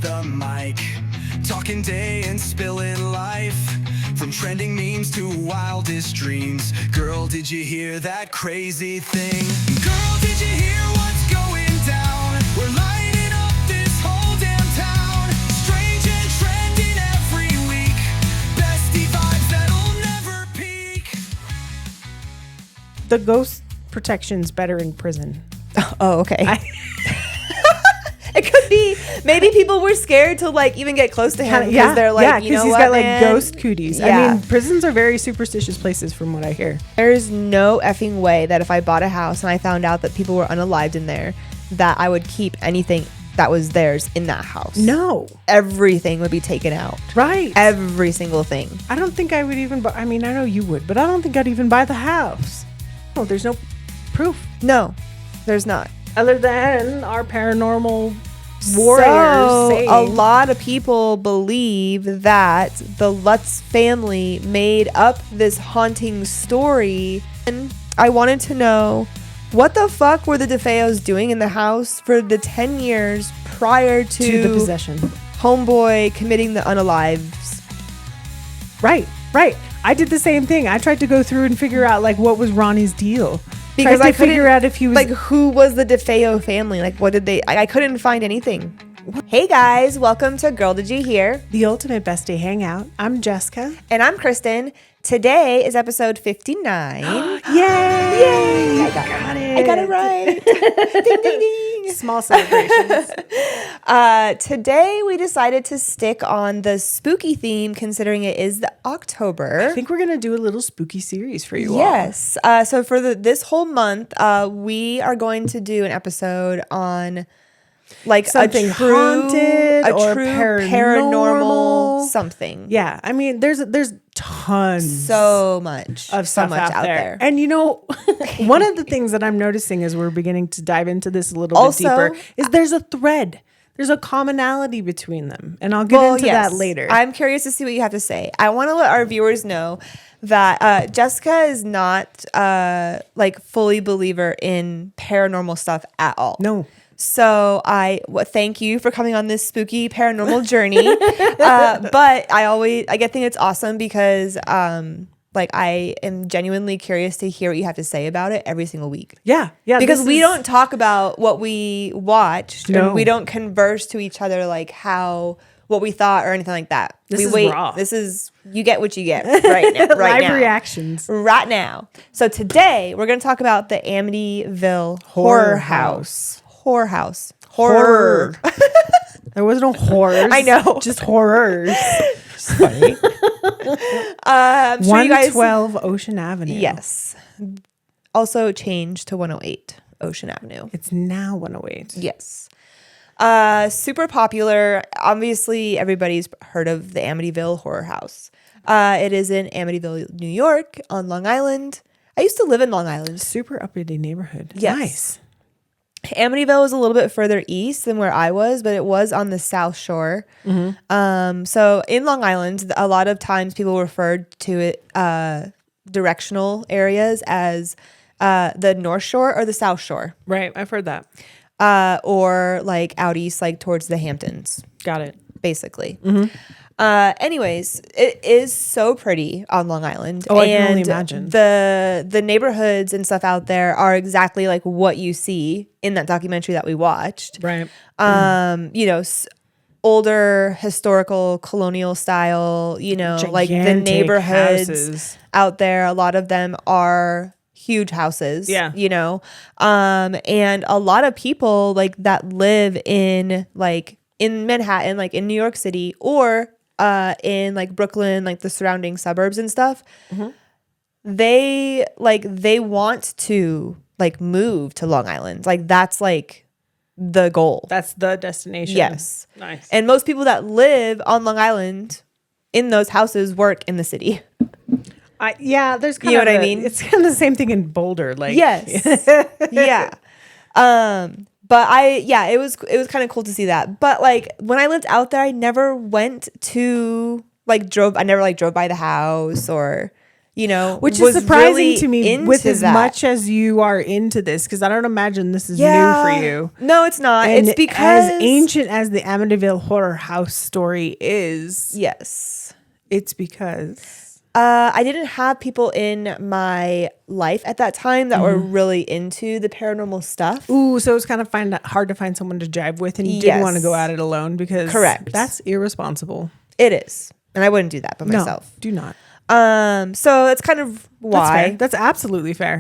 the mic, talking day and spilling life, from trending memes to wildest dreams. Girl, did you hear that crazy thing? Girl, did you hear what's going down? We're lighting up this whole damn town. Strange and trending every week. Bestie vibes that'll never peak. The ghost protection's better in prison. Oh, okay. It could be. Maybe people were scared to like even get close to him because they're like, you know he's what, got like man? ghost cooties. Yeah. I mean, prisons are very superstitious places from what I hear. There's no effing way that if I bought a house and I found out that people were unalived in there, that I would keep anything that was theirs in that house. No. Everything would be taken out. Right. Every single thing. I don't think I would even buy, I mean, I know you would, but I don't think I'd even buy the house. Oh, there's no proof. No, there's not. Other than our paranormal warriors saying. A lot of people believe that the Lutz family made up this haunting story. And I wanted to know, what the fuck were the DeFeos doing in the house for the 10 years prior to the possession? Homeboy committing the unalives. Right. I did the same thing. I tried to go through and figure out like what was Ronnie's deal. Because I I couldn't figure out if he was like, who was the DeFeo family? Like, what did they? I couldn't find anything. Hey guys, welcome to Girl Did You Hear? the ultimate bestie hangout. I'm Jessica. And I'm Kristen. Today is episode 59. Yay! I got it. I got it right. Ding, ding, ding. Small celebrations. Today we decided to stick on the spooky theme, considering it is the October. I think we're gonna do a little spooky series for you all. Yes. So for this whole month, we are going to do an episode on like Something a true, haunted or paranormal something. Yeah, I mean, there's tons So much of stuff out there. And you know, one of the things that I'm noticing as we're beginning to dive into this a little Also, bit deeper is there's a thread. There's a commonality between them. And I'll get into that later. I'm curious to see what you have to say. I want to let our viewers know that Jessica is not like fully believer in paranormal stuff at all. No. So thank you for coming on this spooky paranormal journey. But I think it's awesome because like I am genuinely curious to hear what you have to say about it every single week. Yeah. Because we don't talk about what we watched, No. and we don't converse to each other like what we thought or anything like that. This we is wait. raw. This is you get what you get right now. Right Live now. reactions. Right now. So today we're going to talk about the Amityville Horror House. Horror. There was no horrors. I know. Just horrors. It's funny. I'm sure you guys. 112 Ocean Avenue. Yes. Also changed to 108 Ocean Avenue. It's now 108. Yes. Super popular. Obviously, everybody's heard of the Amityville Horror House. It is in Amityville, New York, on Long Island. I used to live in Long Island. Super uppity neighborhood. Yes. Nice. Amityville was a little bit further east than where I was, but it was on the South Shore. Mm-hmm. So in Long Island, a lot of times people referred to it directional areas as the North Shore or the South Shore, Right. I've heard that. or like out east, like towards the Hamptons, Got it. basically. Mm-hmm. Anyways, it is so pretty on Long Island. Oh, I can only imagine. The neighborhoods and stuff out there are exactly like what you see in that documentary that we watched. Right. You know, older historical colonial style, you know, like the Gigantic neighborhoods houses. out there, a lot of them are huge houses. Yeah. You know, and a lot of people like that live in Manhattan, like in New York City, or in like Brooklyn, like the surrounding suburbs and stuff. Mm-hmm. They want to like move to Long Island. Like that's like the goal. That's the destination. Yes. Nice. And most people that live on Long Island in those houses work in the city. There's kind You know of what I mean? It's kind of the same thing in Boulder. Like Yes. Yeah. But it was kind of cool to see that. But like when I lived out there, I never went to drove by the house or Which was is surprising really to me with into as that. much as you are into this, because I don't imagine this is new for you. No, it's not. And It's because as ancient as the Amityville horror house story is, yes. it's because I didn't have people in my life at that time that were really into the paranormal stuff. ooh, so it's kind of hard to find someone to jive with, and you didn't want to go at it alone because Correct. that's irresponsible. It is. And I wouldn't do that by No, myself. do not. So that's kind of That's why, fair. That's absolutely fair.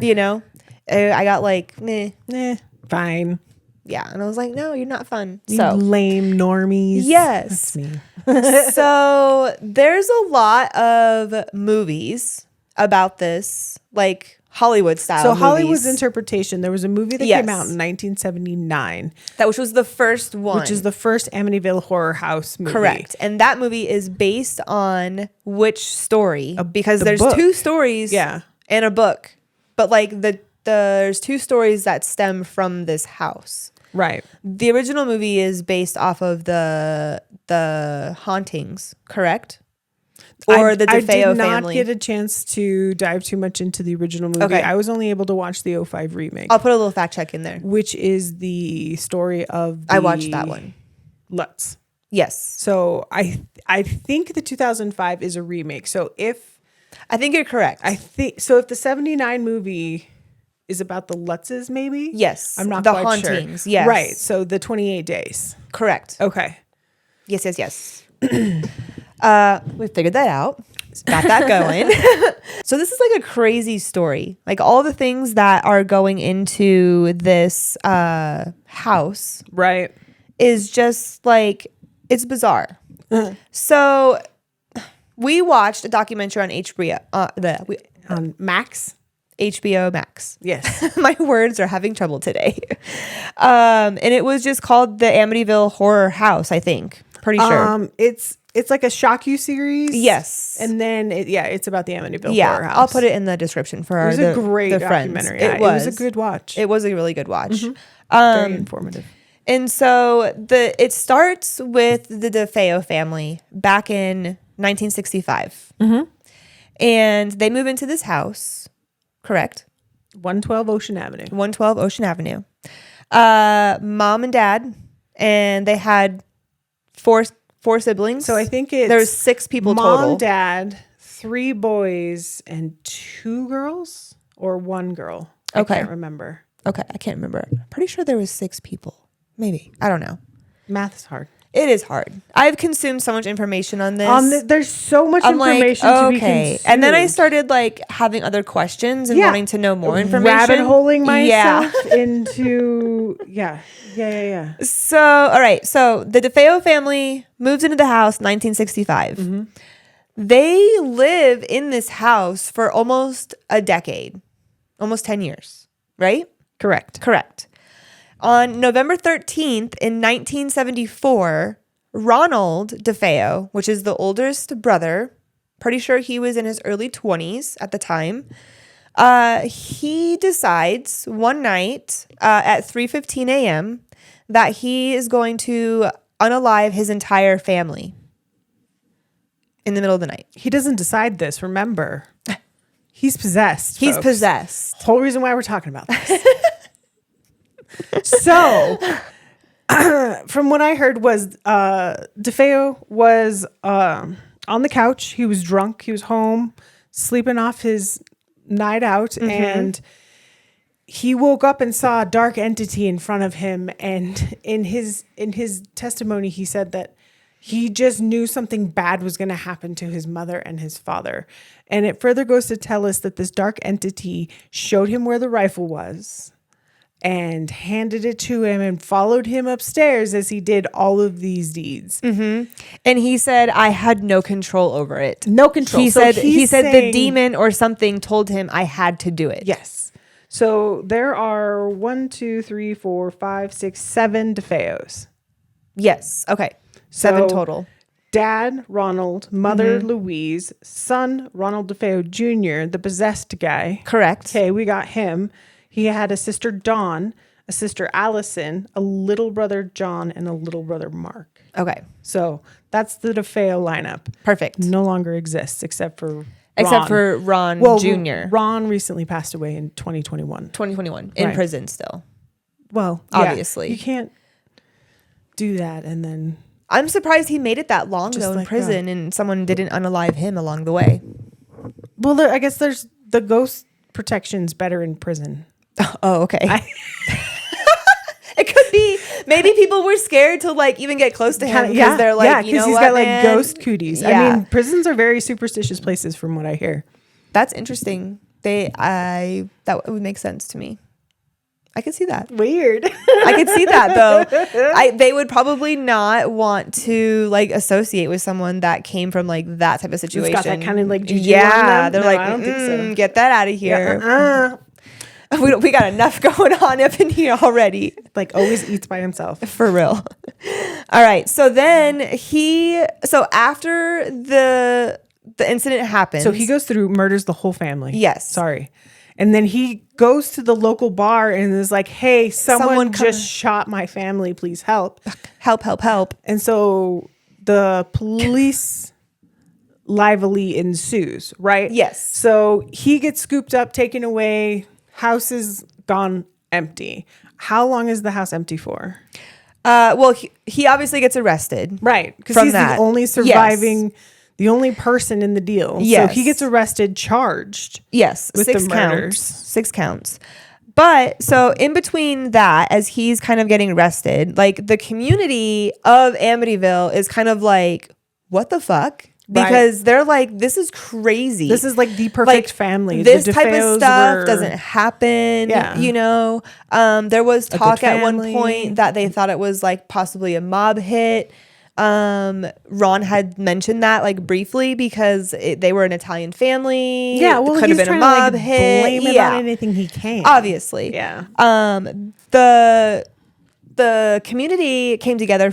I got like, meh. Fine. Yeah. And I was like, no, you're not fun. You So lame normies. yes. That's me. So there's a lot of movies about this, like Hollywood style. So Hollywood's movies. interpretation, there was a movie that came out in 1979, which was the first one. which is the first Amityville horror house movie. Correct. And that movie is based on which story? Because the there's book. 2 stories and a book. But like there's 2 stories that stem from this house. Right. The original movie is based off of the hauntings, correct? Or the DeFeo I did not family. get a chance to dive too much into the original movie. Okay. I was only able to watch the '05 remake, I'll put a little fact check in there. which is the story of the I watched that one. Lutz. Yes. So I think the 2005 is a remake. So if I think you're correct. if the 79 movie is about the Lutzes, maybe? Yes. I'm not the quite hauntings. sure. Yes. Right. So the 28 days. Correct. Okay. Yes. We figured that out. Got that going. So this is like a crazy story. Like all the things that are going into this house Right. is just like, it's bizarre. So we watched a documentary on On Max? HBO Max. Yes. My words are having trouble today. And it was just called the Amityville Horror House, I think. Pretty sure. It's like a shock you series. Yes. And then it's about the Amityville horror house. I'll put it in the description for It was a great the friends. documentary. It was a good watch. It was a really good watch. Very informative. And so it starts with the DeFeo family back in 1965. And they move into this house, correct? 112 Ocean Avenue. 112 Ocean Avenue. Mom and dad, and they had four siblings. So I think there's 6 people mom, total. dad, 3 boys, and 2 girls, or 1 girl. Okay. I can't remember. Okay, I can't remember. Pretty sure there was 6 people. Maybe. I don't know. Math is hard. It is hard. I've consumed so much information on this. There's so much I'm like, information to be okay. consumed. And then I started like having other questions and wanting to know more information. Rabbit holing myself Yeah. into yeah. So, all right. So the DeFeo family moves into the house 1965. They live in this house for almost a decade, almost 10 years, right? Correct. On November 13th in 1974, Ronald DeFeo, which is the oldest brother, pretty sure he was in his early 20s at the time, he decides one night at 3:15 a.m. that he is going to unalive his entire family in the middle of the night. He doesn't decide this, remember. He's possessed. He's folks. possessed. Whole reason why we're talking about this. So, from what I heard was DeFeo was on the couch. He was drunk. He was home, sleeping off his night out, and he woke up and saw a dark entity in front of him. And in his testimony, he said that he just knew something bad was going to happen to his mother and his father. And it further goes to tell us that this dark entity showed him where the rifle was and handed it to him and followed him upstairs as he did all of these deeds. And he said, I had no control over it. No control. He So said he's the saying- demon or something told him I had to do it. Yes. So there are 1, 2, 3, 4, 5, 6, 7 DeFeos. Yes. Okay. 7 So- total. Dad, Ronald, mother, Louise, son, Ronald DeFeo Jr., the possessed guy. Correct. Okay, we got him. He had a sister, Dawn, a sister, Allison, a little brother, John, and a little brother, Mark. Okay. So that's the DeFeo lineup. Perfect. No longer exists except for Except for Ron well, Jr. Ron recently passed away in 2021. 2021 in Right. prison still. Well, Obviously. you can't do that and then I'm surprised he made it that long Just though in like prison and someone didn't unalive him along the way. well, I guess there's the ghost protection's better in prison. Oh, okay. It could be. Maybe people were scared to like even get close to him because they're like, you know he's what, got man? like ghost cooties. Yeah. I mean, prisons are very superstitious places from what I hear. That's interesting. That would make sense to me. I could see that. Weird. I could see that though. They would probably not want to like associate with someone that came from like that type of situation. It's got that kind of like juju yeah, on them. they're No, like, I don't think so. Get that out of here. Yeah, We got enough going on up in here already. like always eats by himself. For real. All right. So then after the incident happens. So he goes through, murders the whole family. Yes. Sorry. And then he goes to the local bar and is like, hey, someone just shot my family. Please help. Help. And so the police lively ensues, right? Yes. So he gets scooped up, taken away. House is gone empty. How long is the house empty for? Well, he obviously gets arrested. Right. Because From he's that. the only surviving, the only person in the deal. Yes. So he gets arrested, charged. Yes. With 6 the counts. murders. 6 counts. But so in between that, as he's kind of getting arrested, like the community of Amityville is kind of like, what the fuck? Because they're like, this is crazy. This is like the perfect family. This The type of DeFeos stuff doesn't happen. Yeah. You know, there was talk at one family. point that they thought it was like possibly a mob hit. Ron had mentioned that like briefly because they were an Italian family. Yeah, well, it could have he's been a trying to, mob like, hit. blame it on anything he can. Obviously. Yeah. The community came together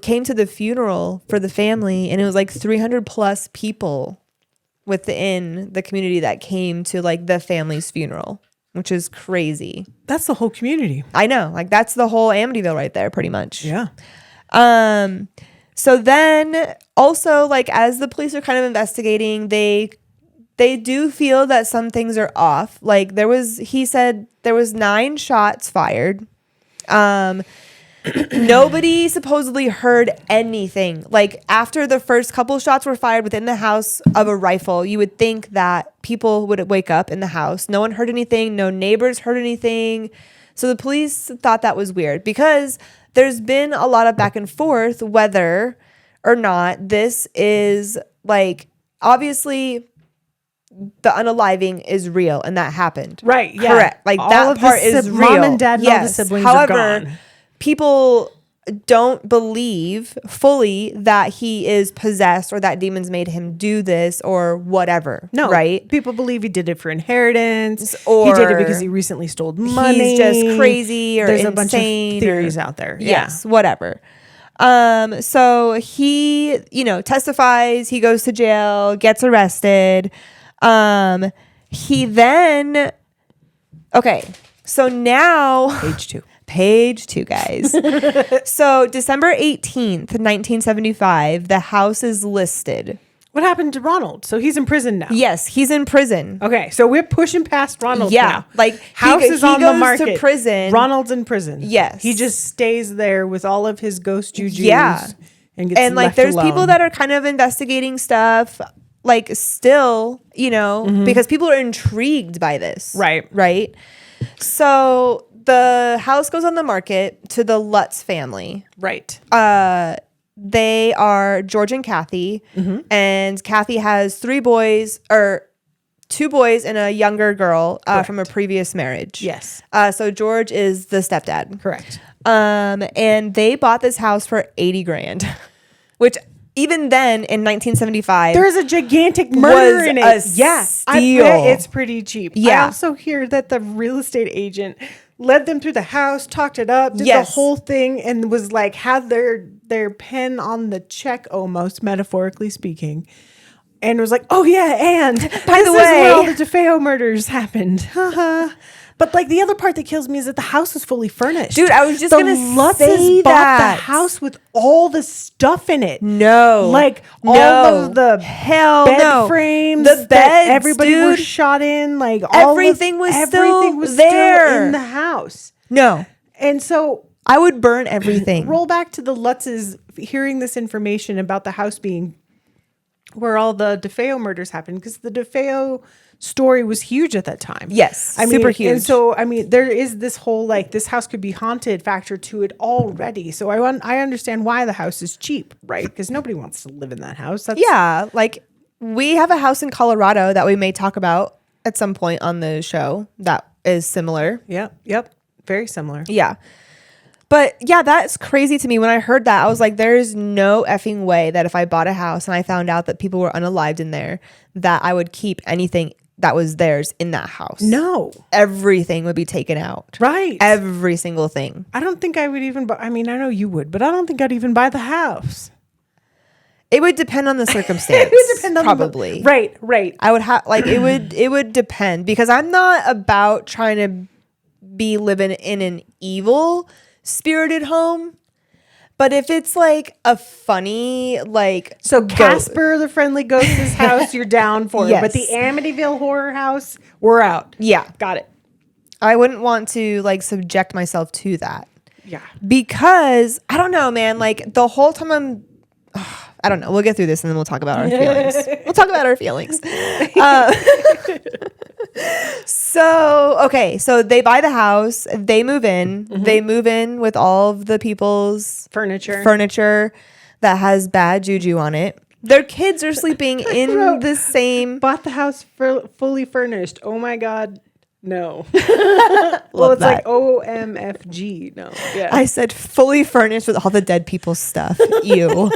came to the funeral for the family, and it was like 300 plus people within the community that came to like the family's funeral, which is crazy. That's the whole community. I know, like that's the whole Amityville right there, pretty much. Yeah. So then also like as the police are kind of investigating, they do feel that some things are off. Like he said there was 9 shots fired. Nobody supposedly heard anything. Like after the first couple shots were fired within the house of a rifle, you would think that people would wake up in the house. No one heard anything. No neighbors heard anything. So the police thought that was weird because there's been a lot of back and forth whether or not this is like, obviously the unaliving is real and that happened. Right. Yeah. Correct. Like all that part is real. Mom and dad and all the siblings However, are gone. People don't believe fully that he is possessed or that demons made him do this or whatever. No. Right? People believe he did it for inheritance Or he did it because he recently stole money. He's just crazy or There's insane. a bunch of theories out there. Yes, whatever. So he, testifies, he goes to jail, gets arrested. He then, okay, so now page two, guys. So December 18th, 1975, the house is listed. What happened to Ronald? So he's in prison now. Yes, he's in prison. Okay, so we're pushing past Ronald now. Like house is on the market. To prison. Ronald's in prison. Yes. He just stays there with all of his ghost juju. Yeah. And gets And like left there's alone. people that are kind of investigating stuff like still, because people are intrigued by this. Right. So the house goes on the market to the Lutz family. Right. They are George and Kathy, and Kathy has 2 boys and a younger girl from a previous marriage. Yes. So George is the stepdad. Correct. And they bought this house for $80,000, which even then in 1975, there's a gigantic murder in it. Yes, I bet it's pretty cheap. Yeah. I also hear that the real estate agent led them through the house, talked it up, did Yes. the whole thing, and was like, had their pen on the check almost, metaphorically speaking, and was like, oh yeah, and By the this is way- where all the DeFeo murders happened. But like the other part that kills me is that the house was fully furnished. Dude, I was just the gonna Lutzes say bought that. the house with all the stuff in it. No. Like No. all of the Hell bed no. frames The that beds, everybody dude. was shot in. Like all Everything was everything was there. still in the house. No. And so I would burn everything. roll back to the Lutzes hearing this information about the house being where all the DeFeo murders happened, because the DeFeo story was huge at that time. Yes, I mean, super huge. And so, I mean, there is this whole like this house could be haunted factor to it already. So I understand why the house is cheap, right? Because nobody wants to live in that house. That's, Yeah, like we have a house in Colorado that we may talk about at some point on the show that is similar. Yep. Very similar. Yeah. But yeah, that's crazy to me. When I heard that, I was like, there's no effing way that if I bought a house and I found out that people were unalived in there, that I would keep anything that was theirs in that house. No. Everything would be taken out. Right. Every single thing. I don't think I would even buy, I mean, I know you would, but I don't think I'd even buy the house. It would depend on the circumstance. It would depend on probably. Right. I would have like it would depend, because I'm not about trying to be living in an evil spirited home. But if it's like a funny like So Casper the Friendly Ghost's house, you're down for Yes. it. But the Amityville horror house, we're out. Yeah. Got it. I wouldn't want to like subject myself to that. Yeah. Because I don't know, man, like the whole time I don't know. We'll get through this and then we'll talk about our feelings. We'll talk about our feelings. So they buy the house. They move in. Mm-hmm. They move in with all of the people's Furniture. that has bad juju on it. Their kids are sleeping in wrote- the same. Bought the house fully furnished. Oh my God. No. Well, it's like OMFG. No. Yeah. I said fully furnished with all the dead people's stuff. Ew.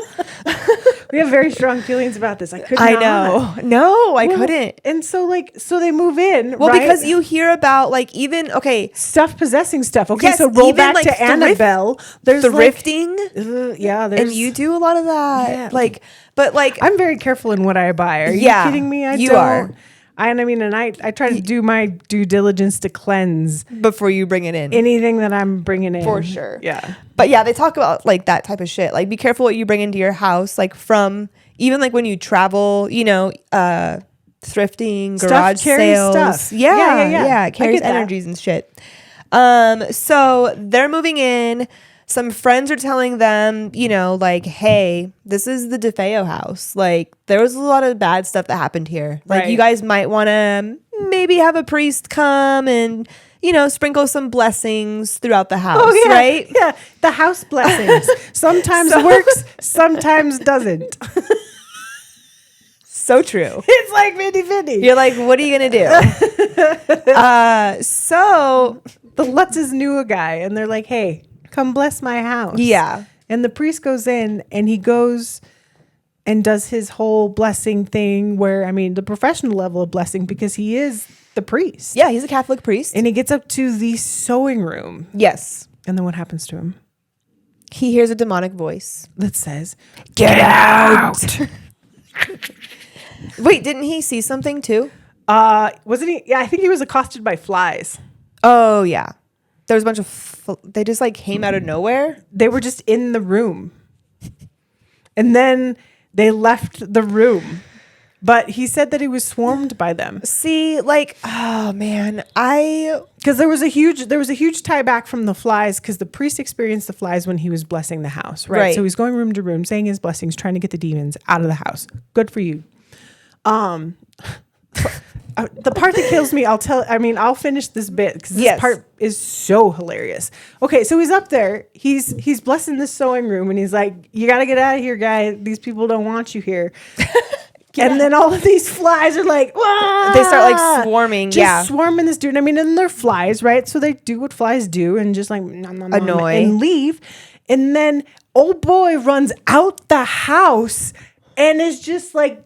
We have very strong feelings about this. I could I not. know. No, I Well, couldn't. And so they move in. Well, right? because you hear about like even stuff possessing stuff. Okay, Yes, so roll even, back like, to Annabelle. There's thrifting, there's, and you do a lot of that. Yeah. Like, but like, I'm very careful in what I buy. Are Yeah, you kidding me? you are. I try to do my due diligence to cleanse before you bring it in. anything that I'm bringing in. For sure. Yeah. But yeah, they talk about like that type of shit. Like, be careful what you bring into your house. Like from even like when you travel, thrifting, Stuff garage carries sales. stuff. Yeah. Yeah. It carries I get that. energies and shit. So they're moving in. Some friends are telling them, like, hey, this is the DeFeo house. Like, there was a lot of bad stuff that happened here. Like, Right. you guys might want to maybe have a priest come and, sprinkle some blessings throughout the house, Oh yeah. right? Yeah. The house blessings. Sometimes works, sometimes doesn't. So true. It's like 50-50. You're like, what are you going to do? So, The Lutzes knew a guy and they're like, hey, come bless my house. yeah. And the priest goes in and he goes and does his whole blessing thing where, the professional level of blessing, because he is the priest. Yeah, he's a Catholic priest. And he gets up to the sewing room. Yes. And then what happens to him? He hears a demonic voice. That says, Get out. Wait, didn't he see something too? wasn't he? Yeah, I think he was accosted by flies. Oh, yeah. There was a bunch of, they just like came out of nowhere. They were just in the room. And then they left the room. But he said that he was swarmed by them. See, like, oh man, Because there was a huge tie back from the flies, because the priest experienced the flies when he was blessing the house, right? Right. So he's going room to room, saying his blessings, trying to get the demons out of the house. Good for you. The part that kills me, I'll finish this bit because this Yes. part is so hilarious. Okay, so he's up there, he's blessing this sewing room, and he's like, "You got to get out of here, guy. These people don't want you here." And then all of these flies are like, "Wah!" they start like swarming. Just swarming this dude. And they're flies, right? So they do what flies do and just like nom, nom, nom, Annoy. and leave. And then old boy runs out the house and is just like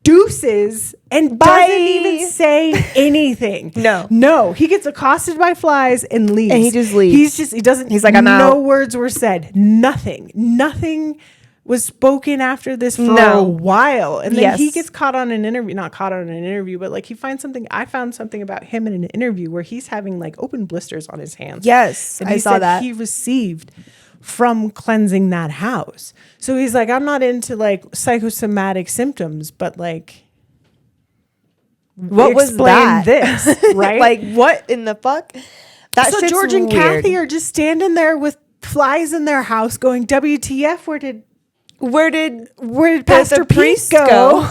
deuces and Bye. doesn't even say anything. No. He gets accosted by flies and leaves. And he just leaves. He doesn't. He's like, "I'm no out." words were said. Nothing was spoken after this for No. a while. And then he Yes. gets caught on an interview, not caught on an interview, but like he finds something. I found something about him in an interview where he's having like open blisters on his hands. Yes, And I he saw said that. he received from cleansing that house. So he's like, I'm not into like psychosomatic symptoms, but like, What was explain that? this, right? Like, what in the fuck? That so shit's George and weird. Kathy are just standing there with flies in their house going, WTF, where did Pastor Pete priest go?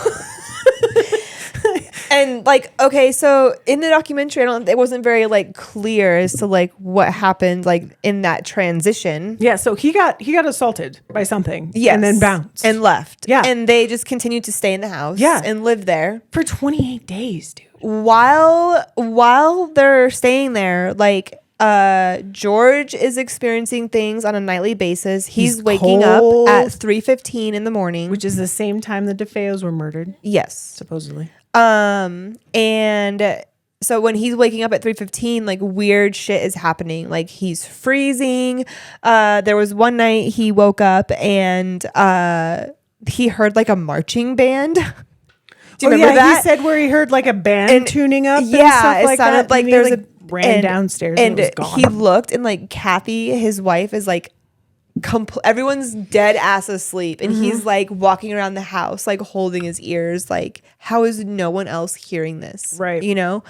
And like, okay, so in the documentary, it wasn't very like clear as to like what happened like in that transition. Yeah, so he got assaulted by something, Yes. and then bounced and left. Yeah. And they just continued to stay in the house. Yeah. And live there. for 28 days, dude. While they're staying there, like George is experiencing things on a nightly basis. He's waking cold. up at 3:15 in the morning. Which is the same time the DeFeos were murdered, yes. supposedly. And so when he's waking up at 3:15, like weird shit is happening. Like he's freezing. There was one night he woke up and he heard like a marching band. Do you remember that? He said where he heard like a band And- tuning up. Yeah, and stuff it like sounded that. like And he, there's a ran downstairs and it was gone. he looked and like Kathy, his wife, is like everyone's dead ass asleep and he's like walking around the house like holding his ears like how is no one else hearing this, Right. you know?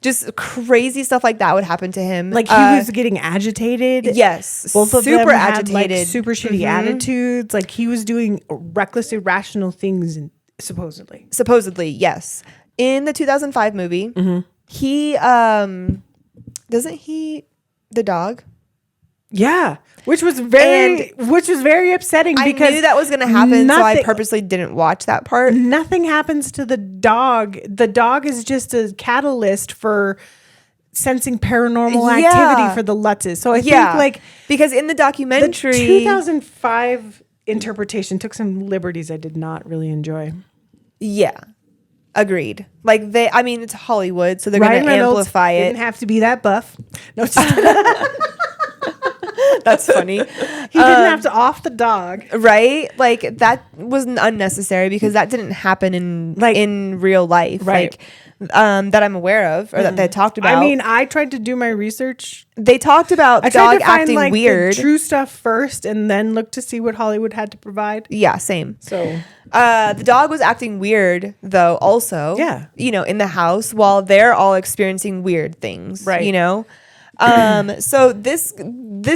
Just crazy stuff like that would happen to him. Like he was getting agitated. Yes, Both of super them had, agitated. like, super shitty attitudes. Like he was doing reckless, irrational things, and supposedly. Yes. In the 2005 movie, he doesn't he the dog. Yeah, which was very upsetting because I knew that was going to happen, so I nothing- purposely didn't watch that part. Nothing happens to the dog. The dog is just a catalyst for sensing paranormal activity for the Lutzes. So I think like because in the the documentary, 2005 interpretation took some liberties I did not really enjoy. yeah, agreed. Like I mean, it's Hollywood, so they're Ryan going to Reynolds amplify it. didn't have to be that buff. No, just, That's funny, he didn't have to off the dog. right? Like that was unnecessary because that didn't happen in real life, Right. Like that I'm aware of or that they talked about. I mean, I tried to do my research. they talked about I the tried dog to find acting like weird. the true stuff first, and then look to see what Hollywood had to provide. Yeah, same. So The dog was acting weird though also. Yeah. You know, in the house while they're all experiencing weird things. Right. You know? So this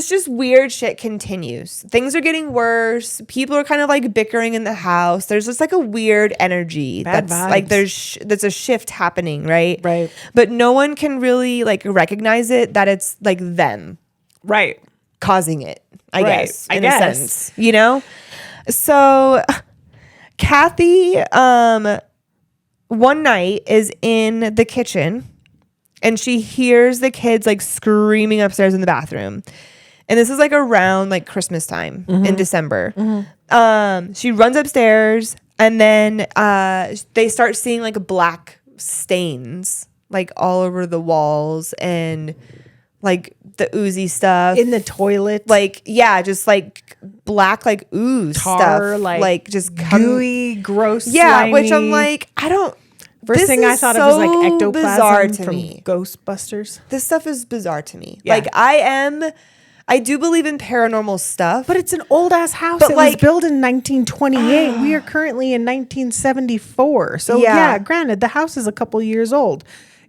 just weird shit continues. Things are getting worse. People are kind of like bickering in the house. There's just like a weird energy Bad that's like vibes. there's a shift happening, right? Right. But no one can really like recognize it that it's like them right. causing it, I Right. guess, I in guess. a sense, you know? So Kathy, one night is in the kitchen and she hears the kids like screaming upstairs in the bathroom. And this is like around like Christmas time in December. She runs upstairs and then they start seeing like black stains like all over the walls and like the oozy stuff In the toilet, like yeah, just like black like ooze tar, stuff, like just gooey, gross. yeah, which I'm slimy. like I don't. First this thing I is thought of was like so ectoplasm bizarre to from me. Ghostbusters. This stuff is bizarre to me. Yeah. Like I do believe in paranormal stuff, But it's an old ass house. But, It like- was built in 1928. We are currently in 1974. So yeah, granted, the house is a couple years old.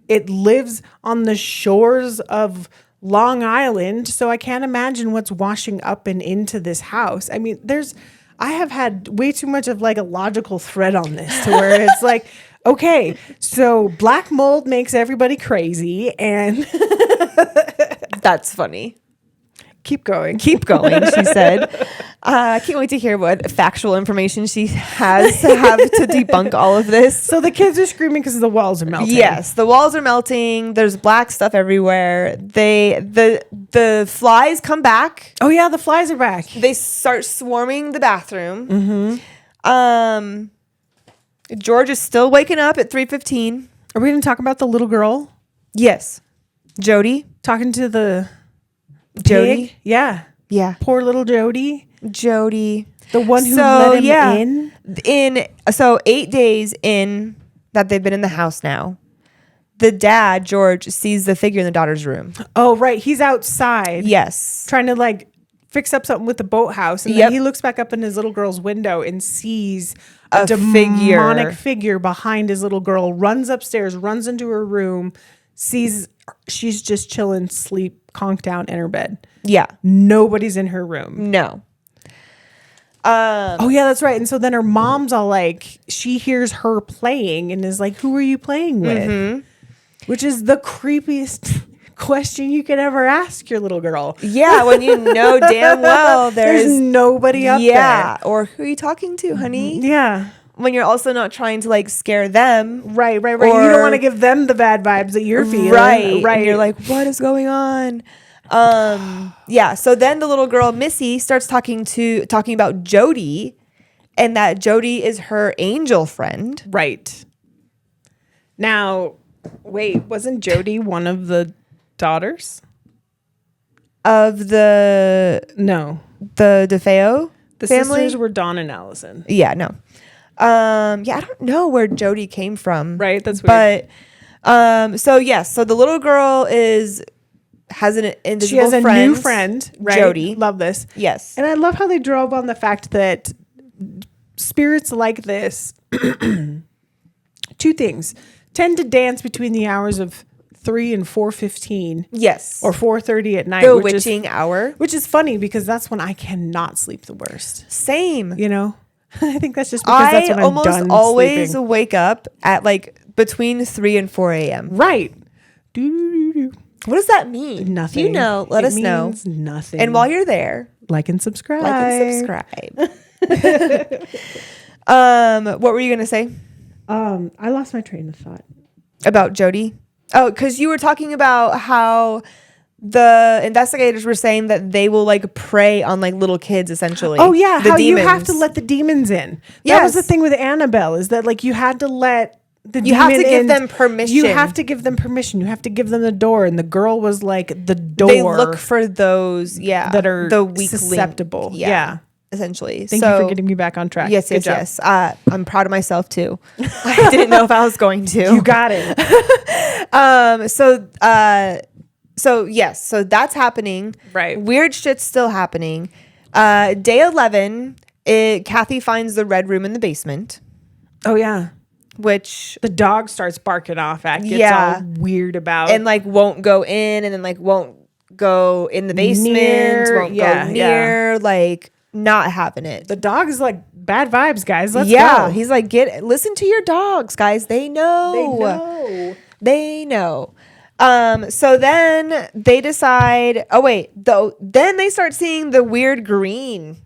It lives on the shores of Long Island, so I can't imagine what's washing up and into this house. I mean, I have had way too much of like a logical thread on this to where it's like, okay, so black mold makes everybody crazy and that's funny. keep going. Keep going, she said. I can't wait to hear what factual information she has to have to debunk all of this. So the kids are screaming because the walls are melting. Yes, the walls are melting. There's black stuff everywhere. The flies come back. Oh yeah, the flies are back. They start swarming the bathroom. George is still waking up at 3:15. Are we going to talk about the little girl Yes, Jody. talking to the Jody. pig? Yeah. Yeah, Poor little Jody. Jody. The one who So, let him yeah. in? So 8 days in that they've been in the house now, the dad, George, sees the figure in the daughter's room. Oh, right. He's outside. Yes. Trying to like fix up something with the boathouse. And Yep. then he looks back up in his little girl's window and sees A demonic figure. figure behind his little girl, runs upstairs, runs into her room, sees she's just chilling, sleep, conked down in her bed. Yeah. Nobody's in her room. No. Oh, yeah, that's right. And so then her mom's all like, she hears her playing and is like, who are you playing with? Mm-hmm. Which is the creepiest question you could ever ask your little girl. Yeah, when you know damn well There's nobody up yeah, or who are you talking to, honey? there. Yeah. When you're also not trying to like scare them. Right. You Or- don't want to give them the bad vibes that you're feeling. Right. And you're like, what is going on? Yeah. So then the little girl, Missy, starts talking about Jody, and that Jody is her angel friend. right. Now, wait, wasn't Jody one of the daughters? Of the DeFeo The family. sisters were Dawn and Allison. Yeah, no. Yeah, I don't know where Jody came from. Right, that's weird. But so yes, so the little girl has an invisible She has a new friend, right? Jody. Love this. Yes. And I love how they drove on the fact that spirits like this, two things, tend to dance between the hours of 3 and 4:15 Yes. or 4:30 at night. The which witching hour. Which is funny because that's when I cannot sleep the worst. Same. You know? I think that's just because that's I when I'm almost done always sleeping. wake up at like between 3 and 4 a.m. Right. Do. What does that mean? Nothing. Do you know? Let It us know. means nothing. And while you're there, like and subscribe. like and subscribe. What were you gonna say I lost my train of thought. about Jody? Oh, because you were talking about how the investigators were saying that they will like prey on like little kids essentially. Oh yeah, The how you have demons. to let the demons in. That was the Yes. thing with Annabelle, is that like you had to let the You have demon to give in. them permission. You have to give them permission. You have to give them the door. And the girl was like the door. They look for those, that are the weak link. susceptible. Yeah. Essentially. Thank you for getting me back on track. Yes, Good yes, job. yes. I'm proud of myself too. I didn't know if I was going to. You got it. So yes, so that's happening. Right. Weird shit's still happening. Day 11, Kathy finds the red room in the basement, Oh yeah. which The dog starts barking off at. Gets Yeah. all weird about. and like won't go in, and then like won't go in the basement. Near, won't yeah, go near. Like not having it. the dog is like bad vibes, guys. Let's yeah, go. he's like, listen to your dogs, guys. They know. They know. So then they decide. Oh wait, then they start seeing the weird green.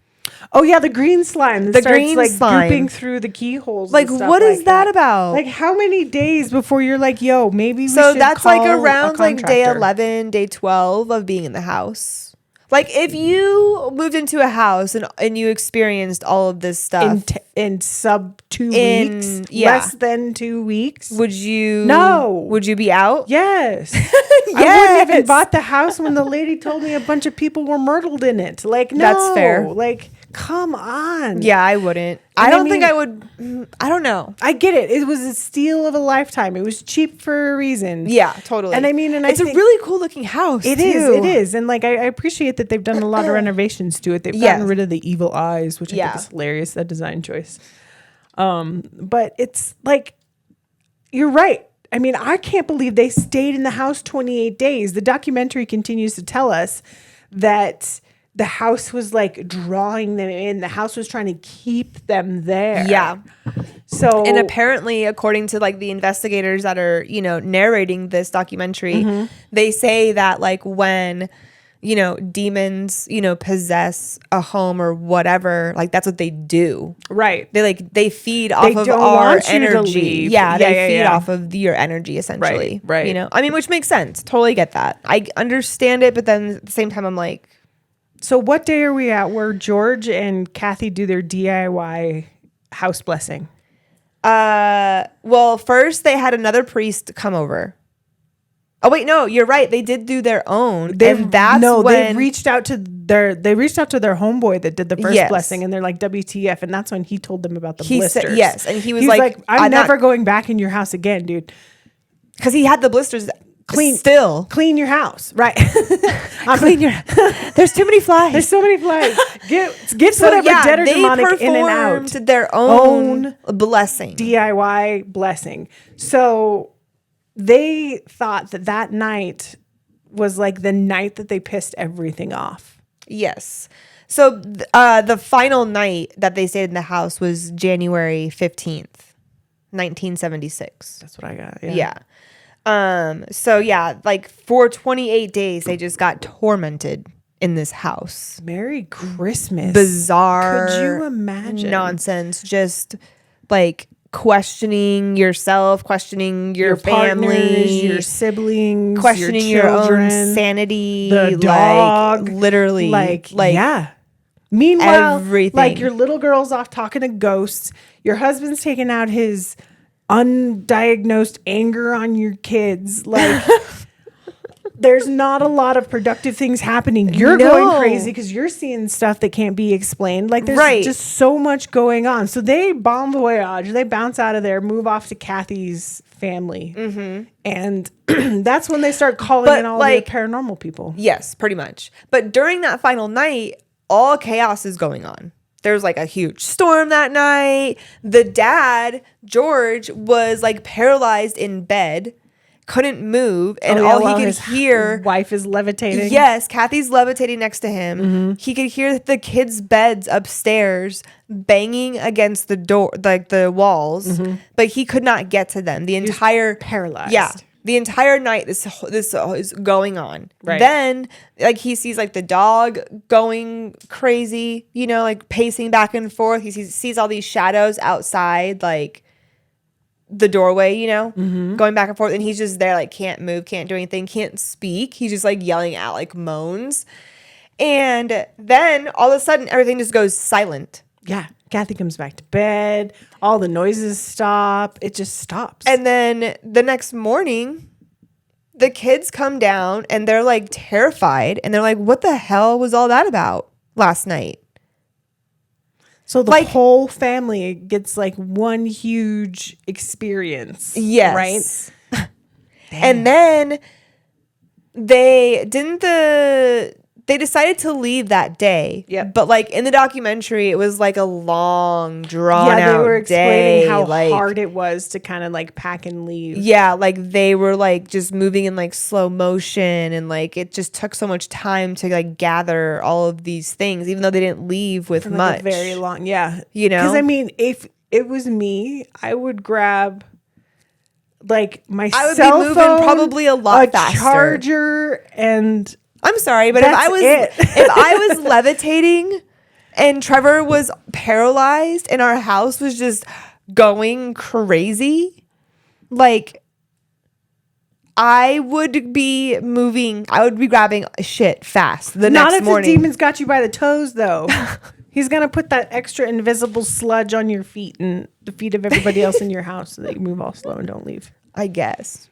Oh yeah, the green slime. That The starts, green like slime. gooping through the keyholes. Like, and stuff what is like that about? Like, how many days before you're like, yo, maybe we So should that's call like around a like day contractor? 11, day 12 of being in the house. Like if you moved into a house and you experienced all of this stuff, in sub 2 In- weeks, yeah. less than 2 weeks. would you? No. Would you be out? Yes. I wouldn't have even Yes. bought the house when the lady told me a bunch of people were murdered in it. Like, no. That's fair. Like, come on. Yeah, I wouldn't. And I I don't think mean- I would. I don't know. I get it. It was a steal of a lifetime. It was cheap for a reason. Yeah, totally. And I mean, and I it's a think- really cool looking house. It too. is. It is. And like, I appreciate that they've done a lot of renovations to it. They've gotten Yes. rid of the evil eyes, which I Yeah. think is hilarious, that design choice. But it's like, you're right. I mean, I can't believe they stayed in the house 28 days. The documentary continues to tell us that the house was like drawing them in. The house was trying to keep them there. Yeah. So, And apparently, according to like the investigators that are, narrating this documentary, they say that like when, demons, possess a home or whatever, like that's what they do. right. They feed off of don't our want you to energy. leave. Yeah, they feed yeah. off of your energy essentially. Right. I mean, which makes sense. Totally get that. I understand it, but then at the same time, I'm like, So what day are we at where George and Kathy do their DIY house blessing? well, first they had another priest come over. Oh wait, no, you're right. They did do their own, and that's no, when they reached out to their homeboy that did the first Yes. blessing, and they're like, WTF, and that's when he told them about the he blisters. said yes, and he was He's like, I'm never going back in your house again, dude. because he had the blisters Clean your house, right? clean your. There's too many flies. There's so many flies. Get So whatever yeah, dead or they demonic in and out. performed their own blessing. DIY blessing. So they thought that night was like the night that they pissed everything off. Yes. So the final night that they stayed in the house was January 15th, 1976. That's what I got. Yeah. So yeah, like for 28 days, they just got tormented in this house. Merry Christmas. Bizarre. Could you imagine? Nonsense. Just like questioning yourself, questioning your family, partners, your siblings, questioning your own sanity, the dog, like, literally, like yeah. Meanwhile, everything. like your little girl's off talking to ghosts. Your husband's taking out his undiagnosed anger on your kids. Like there's not a lot of productive things happening. You're going crazy because you're seeing stuff that can't be explained. Like there's just so much going on. So they bomb the voyage. They bounce out of there, move off to Kathy's family. And that's when they start calling in all the paranormal people. Yes, pretty much. But during that final night, all chaos is going on. There's like a huge storm that night. The dad, George, was like paralyzed in bed, couldn't move, and all he could hear. Wife is levitating. Yes, Kathy's levitating next to him. He could hear the kids' beds upstairs banging against the door, like the walls, but he could not get to them. The entire paralyzed. Yeah. The entire night, this is going on. Right. Then, like, he sees, like, the dog going crazy, you know, like, pacing back and forth. He sees all these shadows outside, like, the doorway, you know, going back and forth. And he's just there, like, can't move, can't do anything, can't speak. He's just, like, yelling out, like, moans. And then, all of a sudden, everything just goes silent. Yeah. Kathy comes back to bed. All the noises stop. It just stops. And then the next morning, the kids come down and they're like terrified. And they're like, what the hell was all that about last night? So the whole family gets like one huge experience. Yes. Right? And then they decided to leave that day. Yeah. But like in the documentary, it was like a long, drawn out day. Yeah, they were explaining how like, hard it was to kind of like pack and leave. Yeah, like they were like just moving in like slow motion, and like it just took so much time to like gather all of these things, even though they didn't leave with For like much. a very long, yeah. You know? Because I mean, if it was me, I would grab like my I would be cell moving phone, probably a lot faster. Charger, and I'm sorry, but if I was levitating and Trevor was paralyzed and our house was just going crazy, like I would be moving. I would be grabbing shit fast the next morning. Not if the demon's got you by the toes, though. He's gonna put that extra invisible sludge on your feet and the feet of everybody else in your house so that you move all slow and don't leave. I guess.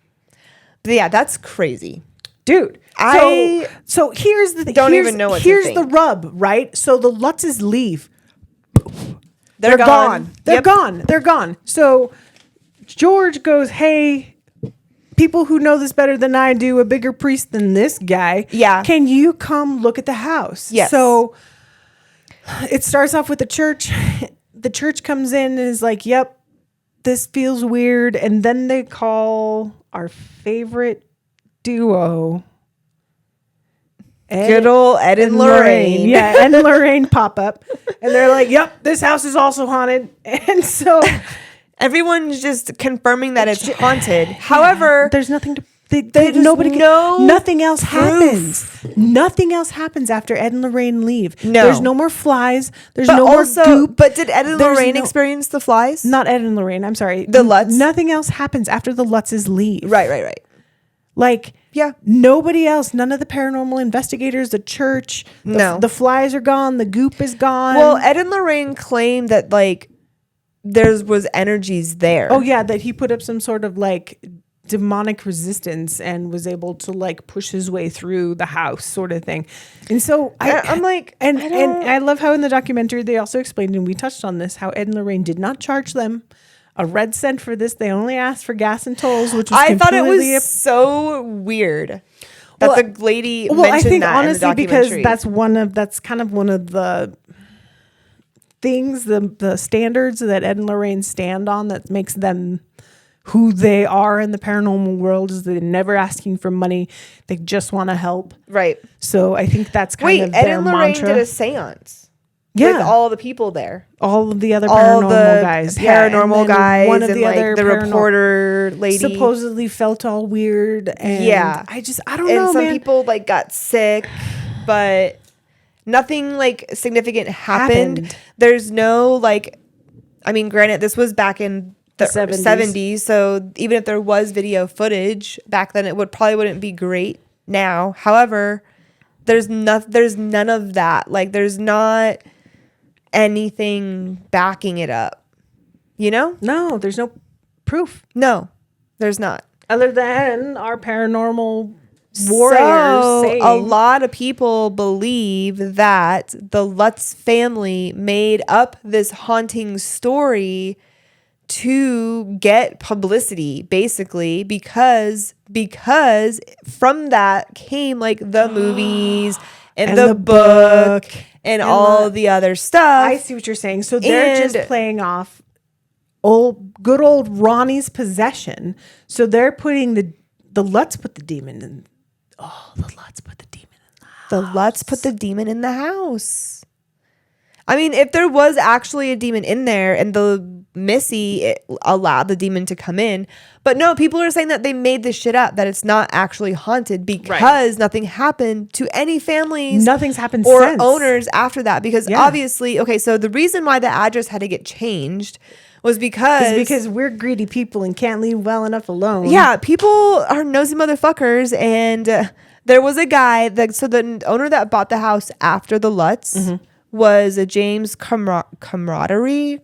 But yeah, that's crazy. Dude, so here's the thing. Don't even know what to Here's think. the rub, right? So the Lutzes leave. They're gone. They're gone. They're gone. So George goes, hey, people who know this better than I do, a bigger priest than this guy. Yeah. Can you come look at the house? Yes. So it starts off with the church. The church comes in and is like, yep, this feels weird. And then they call our favorite duo. Good old Ed and Lorraine. Yeah, Ed and Lorraine pop up. And they're like, yep, this house is also haunted. And so everyone's just confirming that it's haunted. However, there's nothing to no nothing else proof. happens. Nothing else happens after Ed and Lorraine leave. No. There's no more flies. There's no more goop. But did Ed and Lorraine experience the flies? Not Ed and Lorraine. I'm sorry. The Lutz? Nothing else happens after the Lutzes leave. Right. Like, yeah, nobody else, none of the paranormal investigators, the church, the flies are gone, the goop is gone. Well, Ed and Lorraine claimed that like there was energies there. Oh yeah, that he put up some sort of like demonic resistance and was able to like push his way through the house, sort of thing. And so I'm like, and I love how in the documentary they also explained, and we touched on this, how Ed and Lorraine did not charge them a red cent for this. They only asked for gas and tolls, which was I thought it completely was so weird that Well, the lady well, I mentioned think that honestly in the because documentary. that's kind of one of the things, the standards that Ed and Lorraine stand on that makes them who they are in the paranormal world, is they're never asking for money. They just want to help. Right. So I think that's kind Wait, of Ed their and Lorraine mantra. did a seance Yeah. with all the people there. All of the other All paranormal the guys. Yeah, and paranormal then guys one of and the like other the paranormal- reporter lady. supposedly felt all weird. And Yeah. I don't And know, some man. people like got sick, but nothing like significant happened. There's no like, I mean, granted, this was back in the 70s, so even if there was video footage back then, it wouldn't be great now. However, there's none of that. Like, there's not anything backing it up. You know? No, there's no proof No, there's not. other than our paranormal warriors So, saying a lot of people believe that the Lutz family made up this haunting story to get publicity, basically, because from that came like the movies and the book and all the other stuff. I see what you're saying. So they're just And- playing off good old Ronnie's possession. So they're putting the Lutz put the demon in. Oh, the Lutz put the demon in the house. The Lutz put the demon in the house. I mean, if there was actually a demon in there and the Missy allowed the demon to come in. But no, people are saying that they made this shit up, that it's not actually haunted because nothing happened to any families. Nothing's happened or since. owners after that. Because obviously, okay, so the reason why the address had to get changed was because we're greedy people and can't leave well enough alone. yeah, people are nosy motherfuckers. And there was a guy so the owner that bought the house after the Lutz was a James Camaraderie.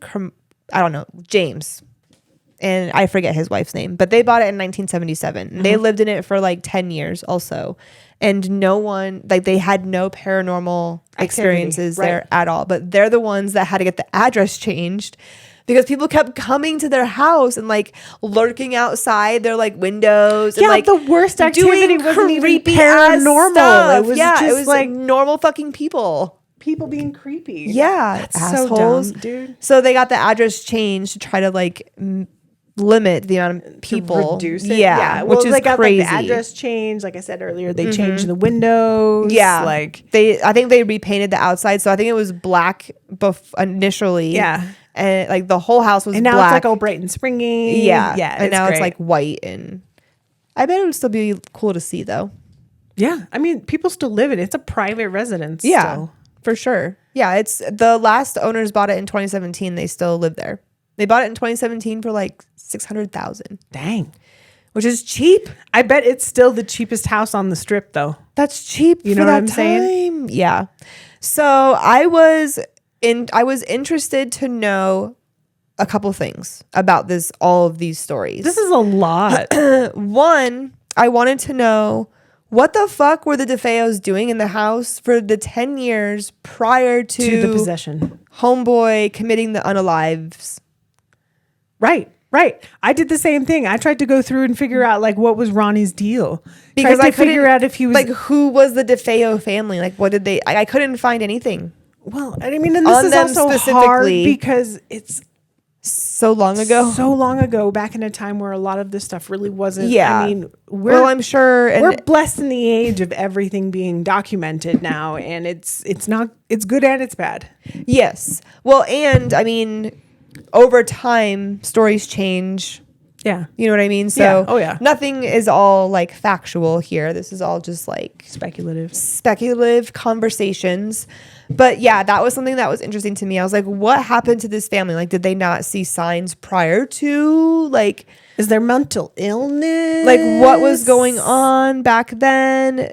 I don't know, James. And I forget his wife's name, but they bought it in 1977. And they lived in it for like 10 years also. And no one, like they had no paranormal experiences there at all. But they're the ones that had to get the address changed because people kept coming to their house and like lurking outside their like windows. Yeah, and, like the worst activity doing wasn't even creepy-ass paranormal. stuff. It was it just was like normal fucking people. people being creepy. Yeah, That's assholes. so dumb, dude. So they got the address changed to try to like limit the amount of people. Reduce it. Yeah, Well, which is they got crazy. like the address changed. Like I said earlier, they changed the windows. Yeah, like I think they repainted the outside, so I think it was black initially. Yeah. And like the whole house was and now black. it's like all bright and springy. yeah, yeah. and now great. it's like white, and I bet it would still be cool to see though. yeah. I mean, people still live in it. It's a private residence. Yeah, still. for sure. Yeah, it's the last owners bought it in 2017. They still live there. They bought it in 2017 for like $600,000, Dang. which is cheap. I bet it's still the cheapest house on the strip, though. That's cheap. You for know what that I'm saying? time. Yeah. So I was interested to know a couple things about all of these stories. This is a lot. One, I wanted to know what the fuck were the DeFeos doing in the house for the 10 years prior to the possession. homeboy committing the unalives. Right. I did the same thing. I tried to go through and figure out like what was Ronnie's deal. Because Tried I to figure couldn't- out if he was like, who was the DeFeo family? Like, what did they? I couldn't find anything well. I mean, and this on is them also hard specifically. because it's so long ago. so long ago, back in a time where a lot of this stuff really wasn't. Yeah. I mean, I'm sure, and we're blessed in the age of everything being documented now, and it's good and it's bad. yes. Well, and I mean, over time, stories change. Yeah, You know what I mean? So, Yeah. Oh, yeah. nothing is all like factual here. This is all just like speculative conversations. But yeah, that was something that was interesting to me. I was like, what happened to this family? Like, did they not see signs prior to? Like, Is there mental illness? like what was going on back then?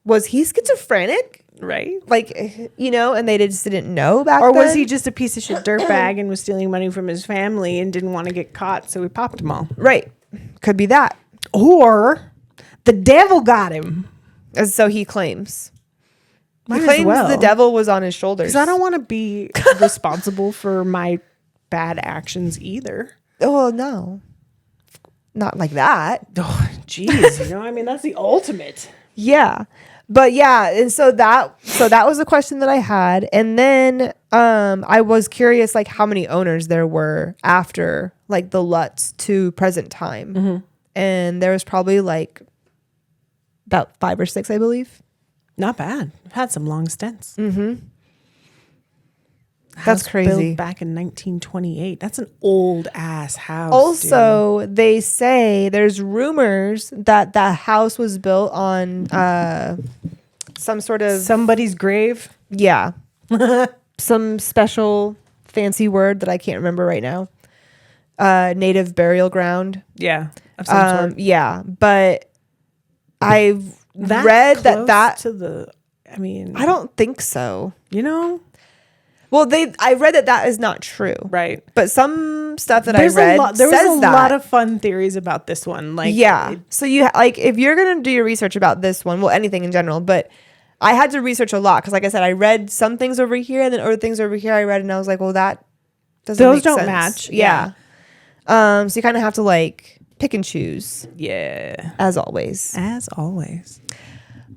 Was he schizophrenic? Right. Like, you know, and they just didn't know back Or then? was he just a piece of shit dirtbag and was stealing money from his family and didn't want to get caught, so he popped them all? Right. Could be that. Or the devil got him. And so he claims. Might He as claims well. the devil was on his shoulders. Because I don't want to be responsible for my bad actions either. Oh, no. Not like that. Oh, jeez. I mean, that's the ultimate. Yeah. But yeah, and so that was the question that I had. And then I was curious like how many owners there were after like the Lutz to present time. Mm-hmm. And there was probably like about 5 or 6, I believe. Not bad. I've had some long stints. Mm-hmm. House That's crazy. Built back in 1928. That's an old ass house. Also, they say there's rumors that that house was built on some sort of somebody's grave. yeah, some special fancy word that I can't remember right now. Native burial ground. Yeah, of some sort. Yeah, but I've That read close that to the. I mean, I don't think so. Well, I read that is not true. right. But some stuff that There's I read there was says a that. lot of fun theories about this one. Like, Yeah. So you like if you're gonna do your research about this one, well, anything in general, but I had to research a lot because, like I said, I read some things over here and then other things over here I read, and I was like, well, that doesn't. Those make don't sense. match. Yeah. So you kind of have to like pick and choose, yeah. as always. As always.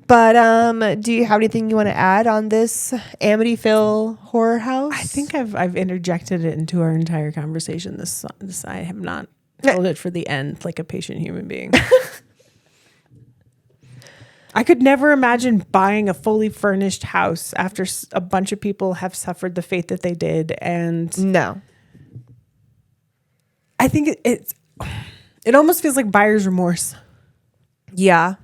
But do you have anything you want to add on this Amityville horror house? I think I've interjected it into our entire conversation. This I have not held it for the end like a patient human being. I could never imagine buying a fully furnished house after a bunch of people have suffered the fate that they did, and no. I think it almost feels like buyer's remorse Yeah.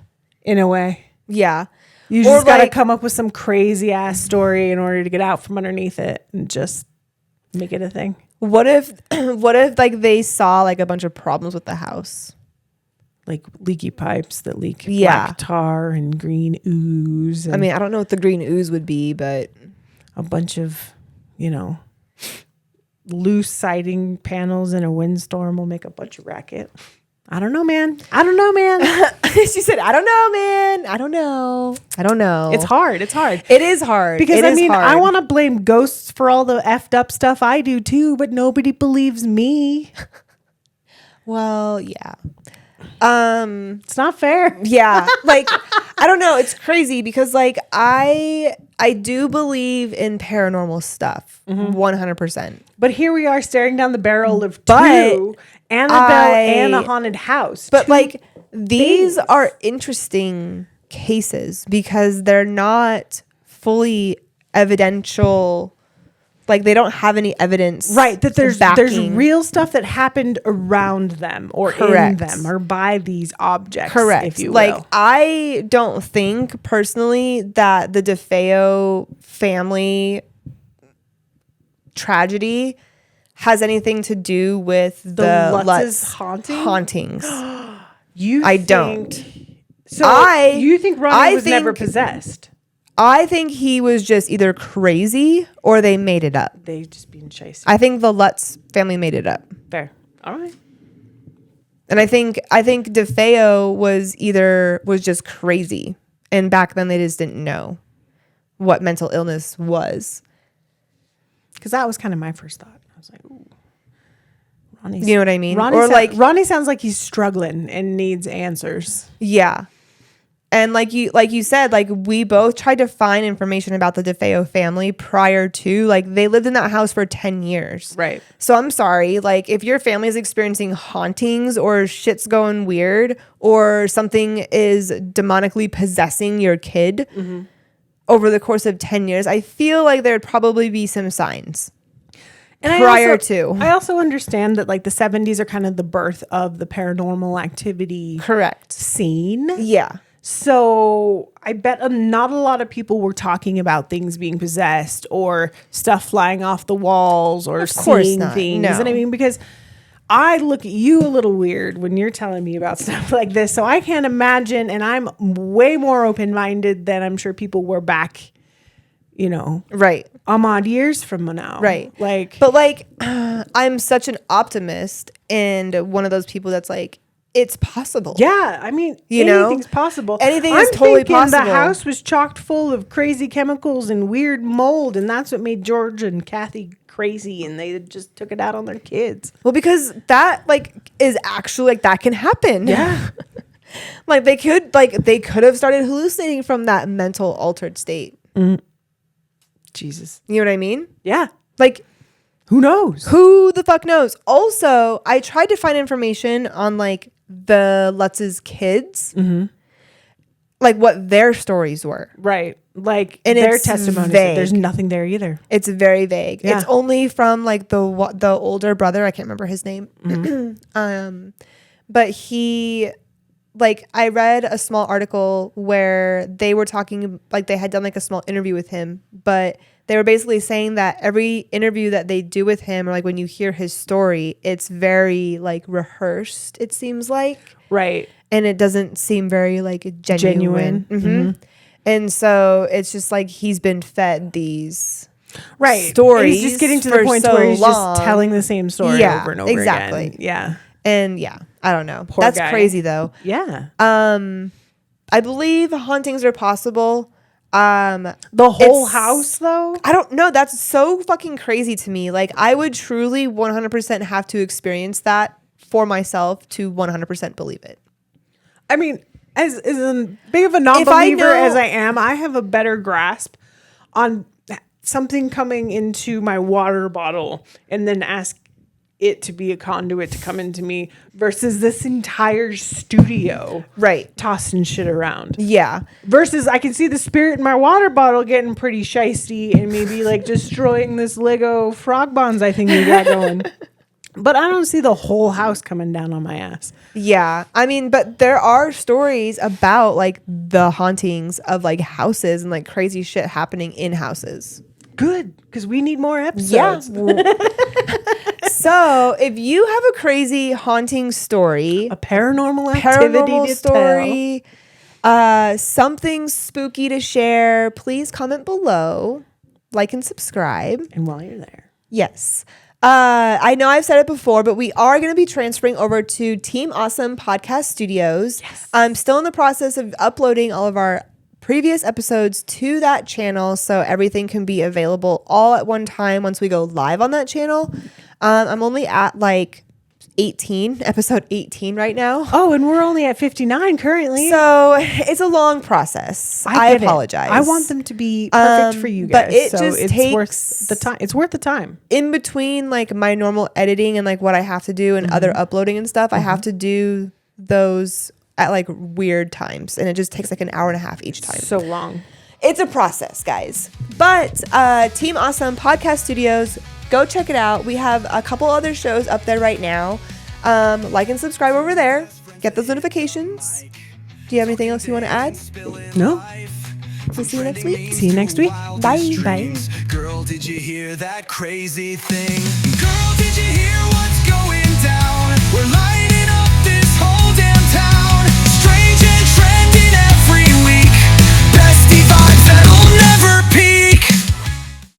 in a way. Yeah. You Or just got to like- come up with some crazy ass story in order to get out from underneath it and just make it a thing. What if like they saw like a bunch of problems with the house? Like leaky pipes that leak Yeah. black tar and green ooze. And I mean, I don't know what the green ooze would be, but a bunch of, loose siding panels in a windstorm will make a bunch of racket. I don't know, man. she said, I don't know, man. I don't know. It's hard. It is hard. Because It is hard. I want to blame ghosts for all the effed up stuff I do too, but nobody believes me. Well, yeah. It's not fair. Yeah. Like, I don't know. It's crazy because like I do believe in paranormal stuff 100%. But here we are staring down the barrel of But two, Annabelle and a haunted house. But Two like these things. are interesting cases because they're not fully evidential. Like they don't have any evidence, right, that there's backing. real stuff that happened around them or Correct. in them or by these objects. Correct. If you like will. I don't think personally that the DeFeo family tragedy has anything to do with the Lutz's Lutz haunting? hauntings. I don't. So you think Ronnie I was never think- possessed? I think he was just either crazy or they made it up. They just being chased. I think the Lutz family made it up. Fair. All right. And I think DeFeo was just crazy. And back then they just didn't know what mental illness was. Because that was kind of my first thought. I was like, ooh. Ronnie's, You know what I mean? Ronnie sounds like he's struggling and needs answers. Yeah. And like you said, like we both tried to find information about the DeFeo family prior to, like they lived in that house for 10 years. Right. So I'm sorry, like if your family is experiencing hauntings or shit's going weird or something is demonically possessing your kid over the course of 10 years, I feel like there'd probably be some signs. And I also understand that like the 70s are kind of the birth of the paranormal activity Correct. scene. Yeah. So I bet not a lot of people were talking about things being possessed or stuff flying off the walls or course seeing not. things. No. And I mean, because I look at you a little weird when you're telling me about stuff like this. So I can't imagine. And I'm way more open-minded than I'm sure people were back, Right. odd years from now. Right. Like, But like I'm such an optimist and one of those people that's like, it's possible. Yeah, I mean, You know? anything's possible. Anything I'm is totally thinking possible. The house was chocked full of crazy chemicals and weird mold, and that's what made George and Kathy crazy, and they just took it out on their kids. Well, because that like is actually like that can happen. Yeah. Like they could have started hallucinating from that mental altered state. Jesus. You know what I mean? Yeah. Like Who knows? who the fuck knows? Also, I tried to find information on like the Lutz's kids, like what their stories were. Right. Like, And their it's testimony. vague. There's nothing there either. It's very vague. Yeah. It's only from like the older brother. I can't remember his name. But he, like, I read a small article where they were talking, like they had done like a small interview with him, but they were basically saying that every interview that they do with him, or like when you hear his story, it's very like rehearsed, it seems like. Right. And it doesn't seem very like genuine. And so it's just like he's been fed these stories. He's just getting to for the point so where he's long. just telling the same story Yeah, over and over exactly. again. Yeah. And yeah, I don't know. Poor That's guy. crazy though. Yeah. I believe hauntings are possible. The whole it's- house, though? I don't know. That's so fucking crazy to me. Like I would truly 100% have to experience that for myself to 100% believe it. I mean, as big of a If I non-believer know- as I am, I have a better grasp on something coming into my water bottle and then ask it to be a conduit to come into me versus this entire studio Right. tossing shit around. Yeah. Versus I can see the spirit in my water bottle getting pretty shisty and maybe like destroying this Lego frog bonsai thing you got going. But I don't see the whole house coming down on my ass. Yeah. I mean, but there are stories about like the hauntings of like houses and like crazy shit happening in houses. Good, because we need more episodes. So if you have a crazy haunting story, A paranormal activity paranormal to story, something spooky to share, please comment below, like and subscribe. tell. And while you're there. Yes. I know I've said it before, but we are going to be transferring over to Team Awesome Podcast Studios. Yes. I'm still in the process of uploading all of our previous episodes to that channel so everything can be available all at one time once we go live on that channel. I'm only at like episode 18 right now. Oh, and we're only at 59 currently. So it's a long process. I get it. apologize. I want them to be perfect for you guys. but it so just it's takes- worth the time. It's worth the time. in between like my normal editing and like what I have to do and other uploading and stuff, I have to do those at like weird times, and it just takes like an hour and a half each time. So long. It's a process, guys. But Team Awesome Podcast Studios, go check it out. We have a couple other shows up there right now. Like and subscribe over there. Get those notifications. Do you have anything else you want to add? No. We'll see you next week. See you next week. Bye. Bye. Girl, did you hear that crazy thing? Girl, did you hear what